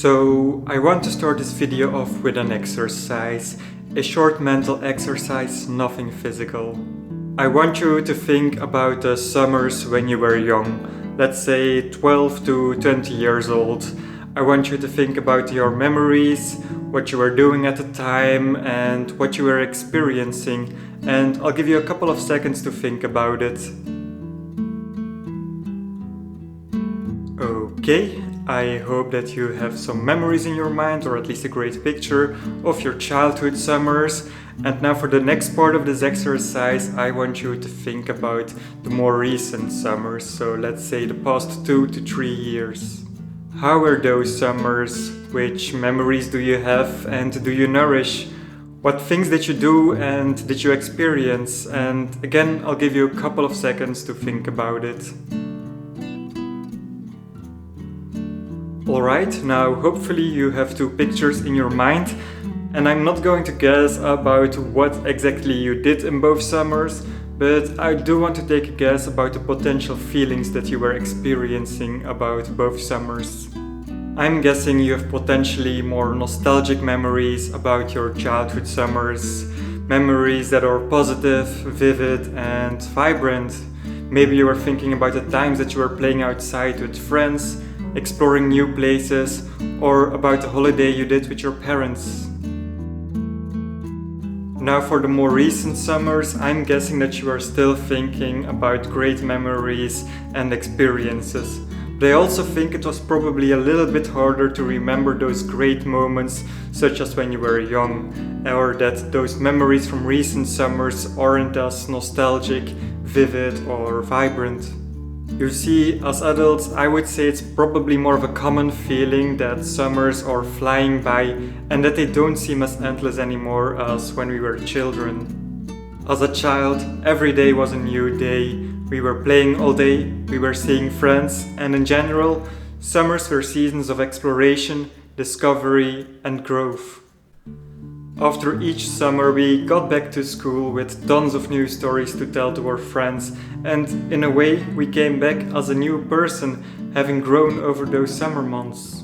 So I want to start this video off with an exercise, a short mental exercise, nothing physical. I want you to think about the summers when you were young, let's say 12 to 20 years old. I want you to think about your memories, what you were doing at the time and what you were experiencing, and I'll give you a couple of seconds to think about it. Okay, I hope that you have some memories in your mind, or at least a great picture of your childhood summers. And now for the next part of this exercise, I want you to think about the more recent summers, so let's say the past 2 to 3 years. How were those summers? Which memories do you have and do you nourish? What things did you do and did you experience? And again, I'll give you a couple of seconds to think about it. Alright, now hopefully you have 2 pictures in your mind, and I'm not going to guess about what exactly you did in both summers, but I do want to take a guess about the potential feelings that you were experiencing about both summers. I'm guessing you have potentially more nostalgic memories about your childhood summers, memories that are positive, vivid and vibrant. Maybe you were thinking about the times that you were playing outside with friends, exploring new places, or about the holiday you did with your parents. Now for the more recent summers, I'm guessing that you are still thinking about great memories and experiences. But I also think it was probably a little bit harder to remember those great moments, such as when you were young, or that those memories from recent summers aren't as nostalgic, vivid, or vibrant. You see, as adults, I would say it's probably more of a common feeling that summers are flying by and that they don't seem as endless anymore as when we were children. As a child, every day was a new day. We were playing all day, we were seeing friends, and in general, summers were seasons of exploration, discovery, and growth. After each summer, we got back to school with tons of new stories to tell to our friends, and in a way, we came back as a new person, having grown over those summer months.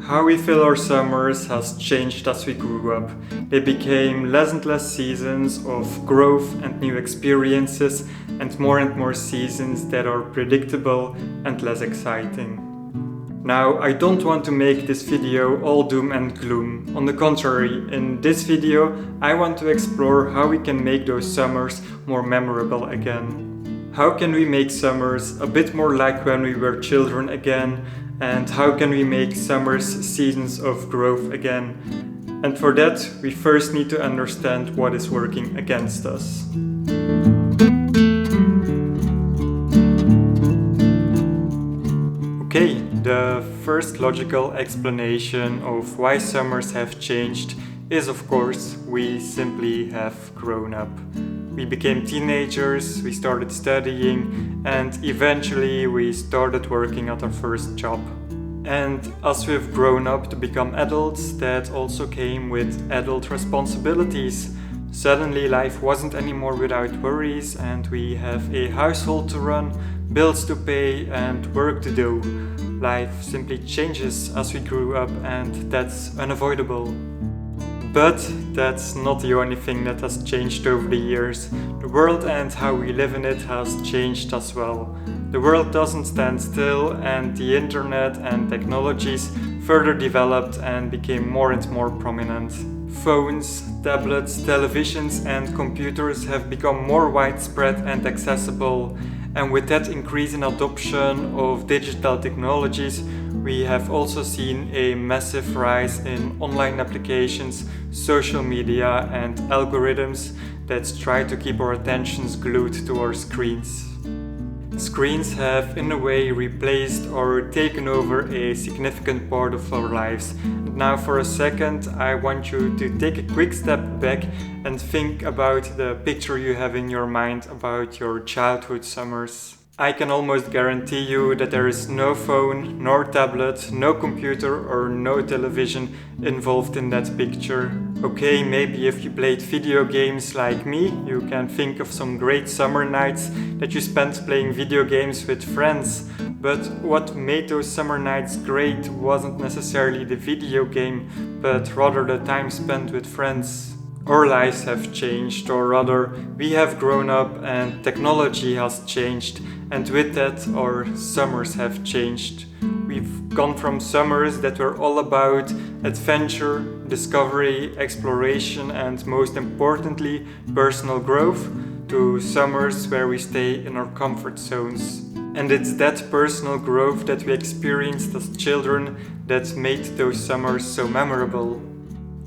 How we feel our summers has changed as we grew up. They became less and less seasons of growth and new experiences, and more seasons that are predictable and less exciting. Now, I don't want to make this video all doom and gloom. On the contrary, in this video, I want to explore how we can make those summers more memorable again. How can we make summers a bit more like when we were children again? And how can we make summers seasons of growth again? And for that, we first need to understand what is working against us. Okay, the first logical explanation of why summers have changed is, of course, we simply have grown up. We became teenagers, we started studying, and eventually we started working at our first job. And as we've grown up to become adults, that also came with adult responsibilities. Suddenly life wasn't anymore without worries, and we have a household to run, bills to pay, and work to do. Life simply changes as we grew up, and that's unavoidable. But that's not the only thing that has changed over the years. The world and how we live in it has changed as well. The world doesn't stand still, and the internet and technologies further developed and became more and more prominent. Phones, tablets, televisions and computers have become more widespread and accessible, and with that increase in adoption of digital technologies, we have also seen a massive rise in online applications, social media and algorithms that try to keep our attentions glued to our screens. Screens have in a way replaced or taken over a significant part of our lives. Now for a second, I want you to take a quick step back and think about the picture you have in your mind about your childhood summers. I can almost guarantee you that there is no phone, nor tablet, no computer or no television involved in that picture. Okay, maybe if you played video games like me, you can think of some great summer nights that you spent playing video games with friends. But what made those summer nights great wasn't necessarily the video game, but rather the time spent with friends. Our lives have changed, or rather, we have grown up and technology has changed, and with that, our summers have changed. We've gone from summers that were all about adventure, discovery, exploration, and most importantly, personal growth, to summers where we stay in our comfort zones. And it's that personal growth that we experienced as children that made those summers so memorable.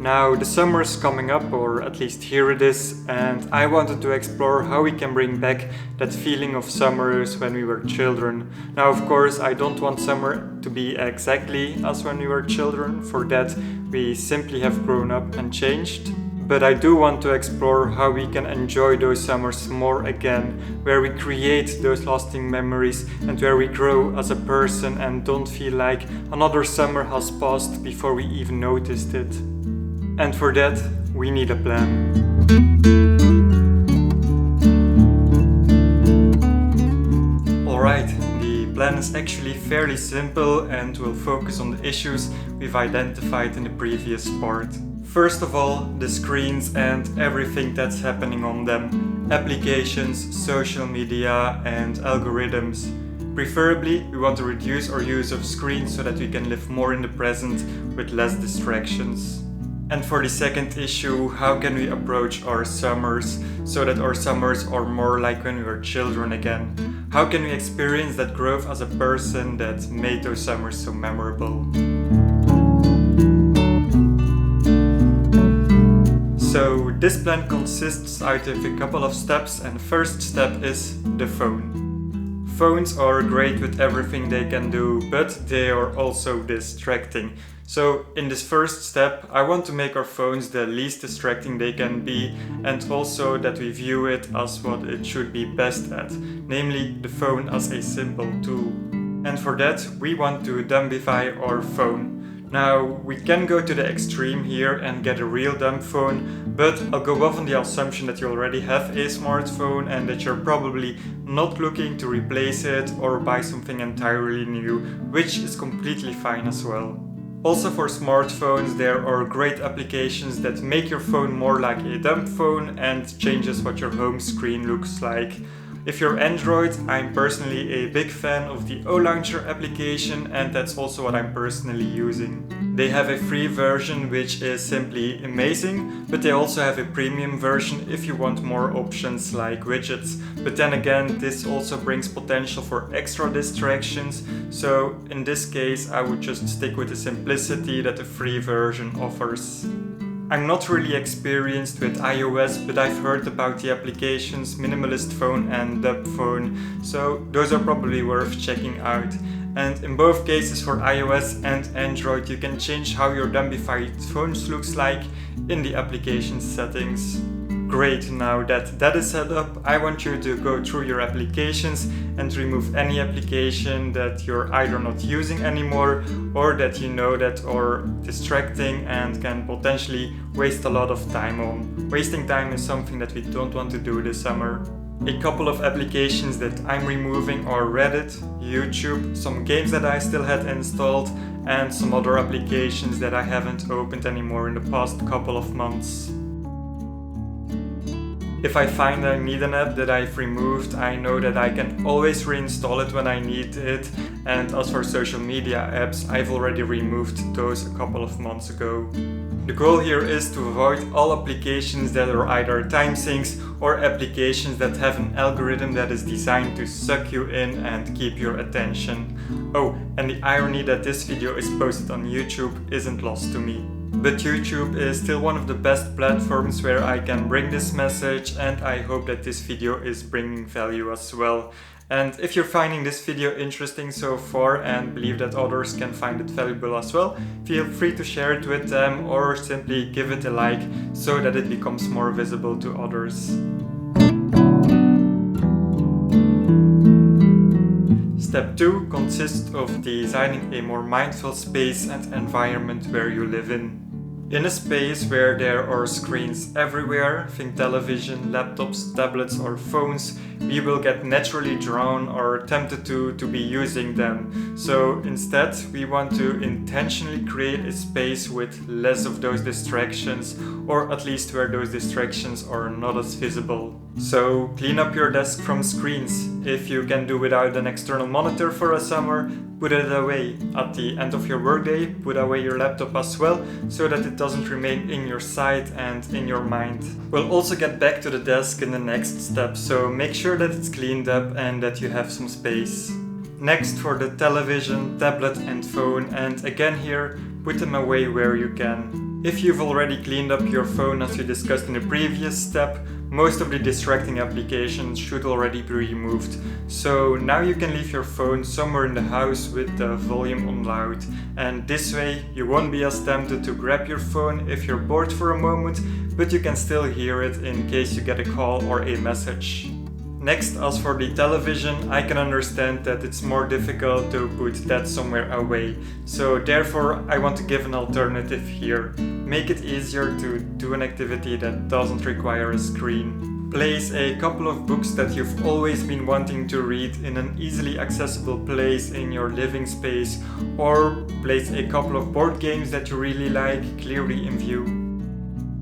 Now the summer is coming up, or at least here it is, and I wanted to explore how we can bring back that feeling of summers when we were children. Now of course I don't want summer to be exactly as when we were children, for that we simply have grown up and changed. But I do want to explore how we can enjoy those summers more again, where we create those lasting memories and where we grow as a person and don't feel like another summer has passed before we even noticed it. And for that, we need a plan. Alright, the plan is actually fairly simple and will focus on the issues we've identified in the previous part. First of all, the screens and everything that's happening on them. Applications, social media, and algorithms. Preferably, we want to reduce our use of screens so that we can live more in the present with less distractions. And for the second issue, how can we approach our summers so that our summers are more like when we were children again? How can we experience that growth as a person that made those summers so memorable? So this plan consists out of a couple of steps, and the first step is the phone. Phones are great with everything they can do, but they are also distracting. So in this first step, I want to make our phones the least distracting they can be, and also that we view it as what it should be best at, namely the phone as a simple tool. And for that, we want to dumbify our phone. Now, we can go to the extreme here and get a real dumb phone, but I'll go off on the assumption that you already have a smartphone and that you're probably not looking to replace it or buy something entirely new, which is completely fine as well. Also for smartphones, there are great applications that make your phone more like a dumb phone and changes what your home screen looks like. If you're Android, I'm personally a big fan of the O-Launcher application, and that's also what I'm personally using. They have a free version which is simply amazing, but they also have a premium version if you want more options like widgets. But then again, this also brings potential for extra distractions, so in this case I would just stick with the simplicity that the free version offers. I'm not really experienced with iOS, but I've heard about the applications Minimalist Phone and Dub Phone, so those are probably worth checking out. And in both cases, for iOS and Android, you can change how your dumbified phones looks like in the application settings. Great, now that is set up, I want you to go through your applications and remove any application that you're either not using anymore or that you know that are distracting and can potentially waste a lot of time on. Wasting time is something that we don't want to do this summer. A couple of applications that I'm removing are Reddit, YouTube, some games that I still had installed, and some other applications that I haven't opened anymore in the past couple of months. If I find I need an app that I've removed, I know that I can always reinstall it when I need it, and as for social media apps, I've already removed those a couple of months ago. The goal here is to avoid all applications that are either time sinks or applications that have an algorithm that is designed to suck you in and keep your attention. Oh, and the irony that this video is posted on YouTube isn't lost to me. But YouTube is still one of the best platforms where I can bring this message, and I hope that this video is bringing value as well. And if you're finding this video interesting so far and believe that others can find it valuable as well, feel free to share it with them or simply give it a like so that it becomes more visible to others. Step 2 consists of designing a more mindful space and environment where you live in. In a space where there are screens everywhere, think television, laptops, tablets or phones, we will get naturally drawn or tempted to be using them. So instead, we want to intentionally create a space with less of those distractions, or at least where those distractions are not as visible. So clean up your desk from screens. If you can do without an external monitor for a summer, put it away. At the end of your workday, put away your laptop as well, so that it doesn't remain in your sight and in your mind. We'll also get back to the desk in the next step, so make sure that it's cleaned up and that you have some space. Next, for the television, tablet and phone, and again here, put them away where you can. If you've already cleaned up your phone as we discussed in the previous step, most of the distracting applications should already be removed. So now you can leave your phone somewhere in the house with the volume on loud. And this way you won't be as tempted to grab your phone if you're bored for a moment, but you can still hear it in case you get a call or a message. Next, as for the television, I can understand that it's more difficult to put that somewhere away. So therefore, I want to give an alternative here. Make it easier to do an activity that doesn't require a screen. Place a couple of books that you've always been wanting to read in an easily accessible place in your living space, or place a couple of board games that you really like clearly in view.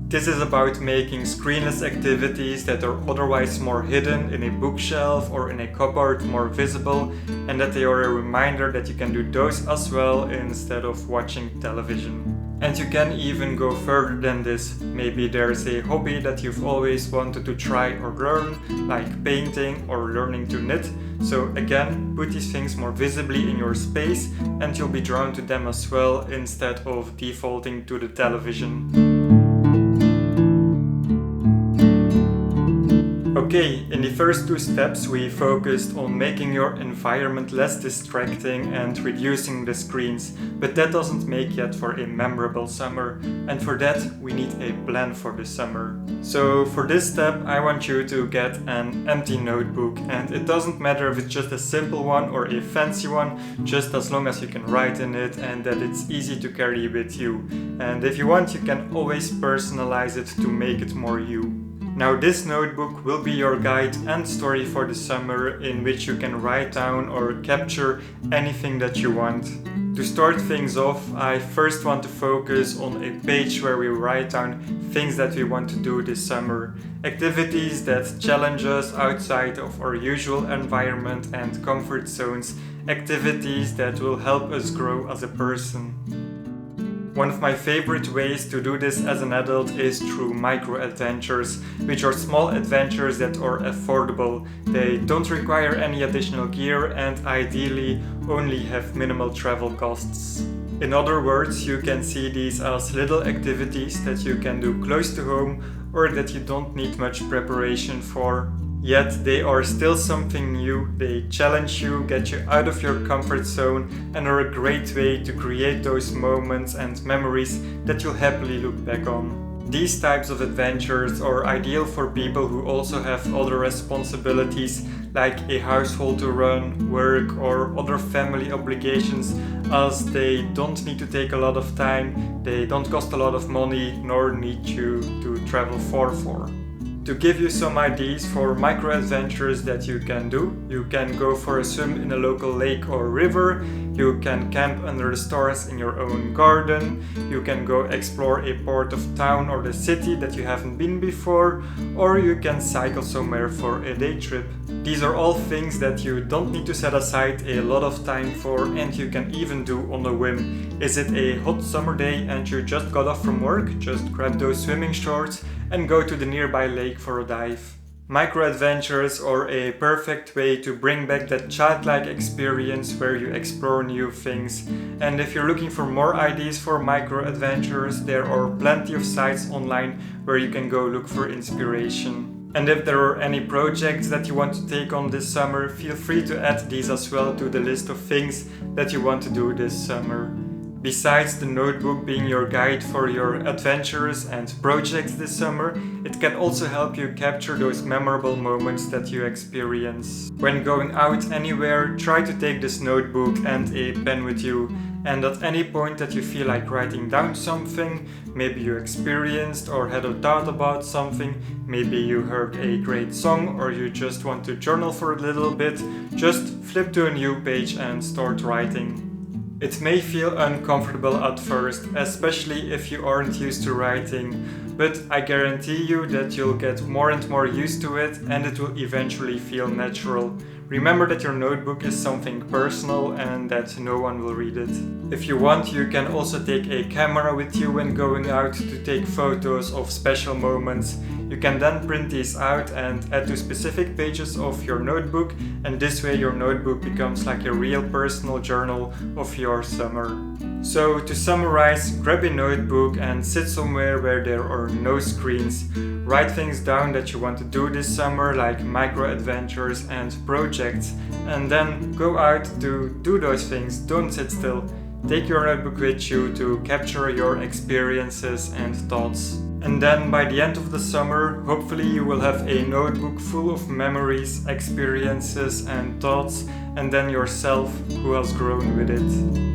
This is about making screenless activities that are otherwise more hidden in a bookshelf or in a cupboard more visible, and that they are a reminder that you can do those as well instead of watching television. And you can even go further than this. Maybe there's a hobby that you've always wanted to try or learn, like painting or learning to knit. So again, put these things more visibly in your space and you'll be drawn to them as well instead of defaulting to the television. Okay, in the first two steps we focused on making your environment less distracting and reducing the screens, but that doesn't make yet for a memorable summer, and for that we need a plan for the summer. So for this step I want you to get an empty notebook, and it doesn't matter if it's just a simple one or a fancy one, just as long as you can write in it and that it's easy to carry with you. And if you want, you can always personalize it to make it more you. Now this notebook will be your guide and story for the summer, in which you can write down or capture anything that you want. To start things off, I first want to focus on a page where we write down things that we want to do this summer. Activities that challenge us outside of our usual environment and comfort zones. Activities that will help us grow as a person. One of my favorite ways to do this as an adult is through micro-adventures, which are small adventures that are affordable. They don't require any additional gear and ideally only have minimal travel costs. In other words, you can see these as little activities that you can do close to home or that you don't need much preparation for. Yet they are still something new, they challenge you, get you out of your comfort zone, and are a great way to create those moments and memories that you'll happily look back on. These types of adventures are ideal for people who also have other responsibilities, like a household to run, work, or other family obligations, as they don't need to take a lot of time, they don't cost a lot of money, nor need you to travel far for. To give you some ideas for micro-adventures that you can do, you can go for a swim in a local lake or river, you can camp under the stars in your own garden, you can go explore a part of town or the city that you haven't been before, or you can cycle somewhere for a day trip. These are all things that you don't need to set aside a lot of time for, and you can even do on a whim. Is it a hot summer day and you just got off from work? Just grab those swimming shorts and go to the nearby lake for a dive. Micro-adventures are a perfect way to bring back that childlike experience where you explore new things. And if you're looking for more ideas for micro-adventures, there are plenty of sites online where you can go look for inspiration. And if there are any projects that you want to take on this summer, feel free to add these as well to the list of things that you want to do this summer. Besides the notebook being your guide for your adventures and projects this summer, it can also help you capture those memorable moments that you experience. When going out anywhere, try to take this notebook and a pen with you, and at any point that you feel like writing down something, maybe you experienced or had a thought about something, maybe you heard a great song or you just want to journal for a little bit, just flip to a new page and start writing. It may feel uncomfortable at first, especially if you aren't used to writing, but I guarantee you that you'll get more and more used to it and it will eventually feel natural. Remember that your notebook is something personal and that no one will read it. If you want, you can also take a camera with you when going out to take photos of special moments. You can then print these out and add to specific pages of your notebook, and this way your notebook becomes like a real personal journal of your summer. So to summarize, grab a notebook and sit somewhere where there are no screens. Write things down that you want to do this summer, like micro adventures and projects, and then go out to do those things. Don't sit still. Take your notebook with you to capture your experiences and thoughts. And then by the end of the summer, hopefully you will have a notebook full of memories, experiences and thoughts, and then yourself who has grown with it.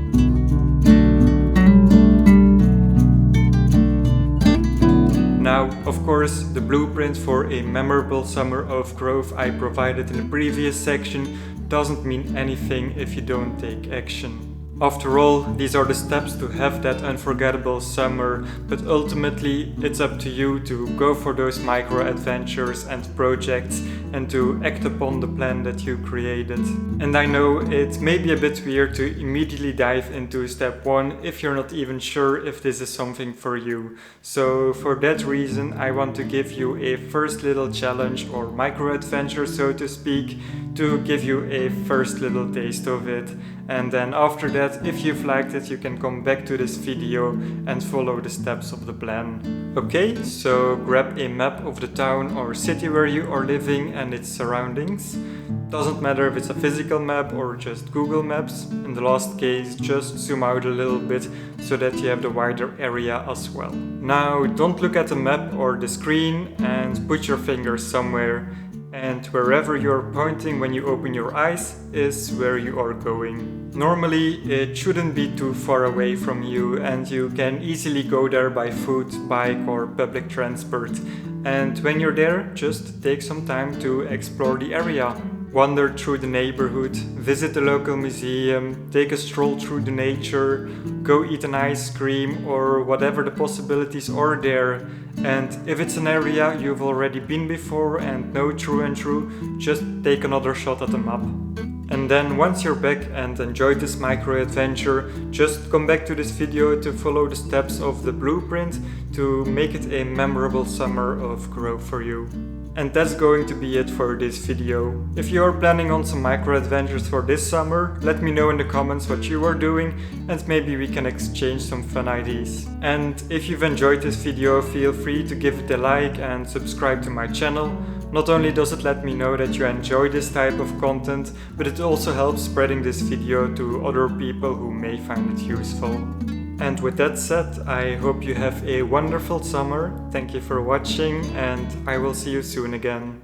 Now, of course, the blueprint for a memorable summer of growth I provided in the previous section doesn't mean anything if you don't take action. After all, these are the steps to have that unforgettable summer, but ultimately it's up to you to go for those micro adventures and projects and to act upon the plan that you created. And I know it may be a bit weird to immediately dive into step 1 if you're not even sure if this is something for you. So for that reason, I want to give you a first little challenge or micro adventure, so to speak, to give you a first little taste of it. And then after that, if you've liked it, you can come back to this video and follow the steps of the plan. Okay, so grab a map of the town or city where you are living and its surroundings. Doesn't matter if it's a physical map or just Google Maps. In the last case, just zoom out a little bit so that you have the wider area as well. Now, don't look at the map or the screen and put your finger somewhere. And wherever you're pointing when you open your eyes is where you are going. Normally it shouldn't be too far away from you and you can easily go there by foot, bike or public transport. And when you're there, just take some time to explore the area. Wander through the neighborhood, visit the local museum, take a stroll through the nature, go eat an ice cream or whatever the possibilities are there. And if it's an area you've already been before and know through and through, just take another shot at the map. And then once you're back and enjoyed this micro adventure, just come back to this video to follow the steps of the blueprint to make it a memorable summer of growth for you. And that's going to be it for this video. If you are planning on some micro adventures for this summer, let me know in the comments what you are doing and maybe we can exchange some fun ideas. And if you've enjoyed this video, feel free to give it a like and subscribe to my channel. Not only does it let me know that you enjoy this type of content, but it also helps spreading this video to other people who may find it useful. And with that said, I hope you have a wonderful summer. Thank you for watching and I will see you soon again.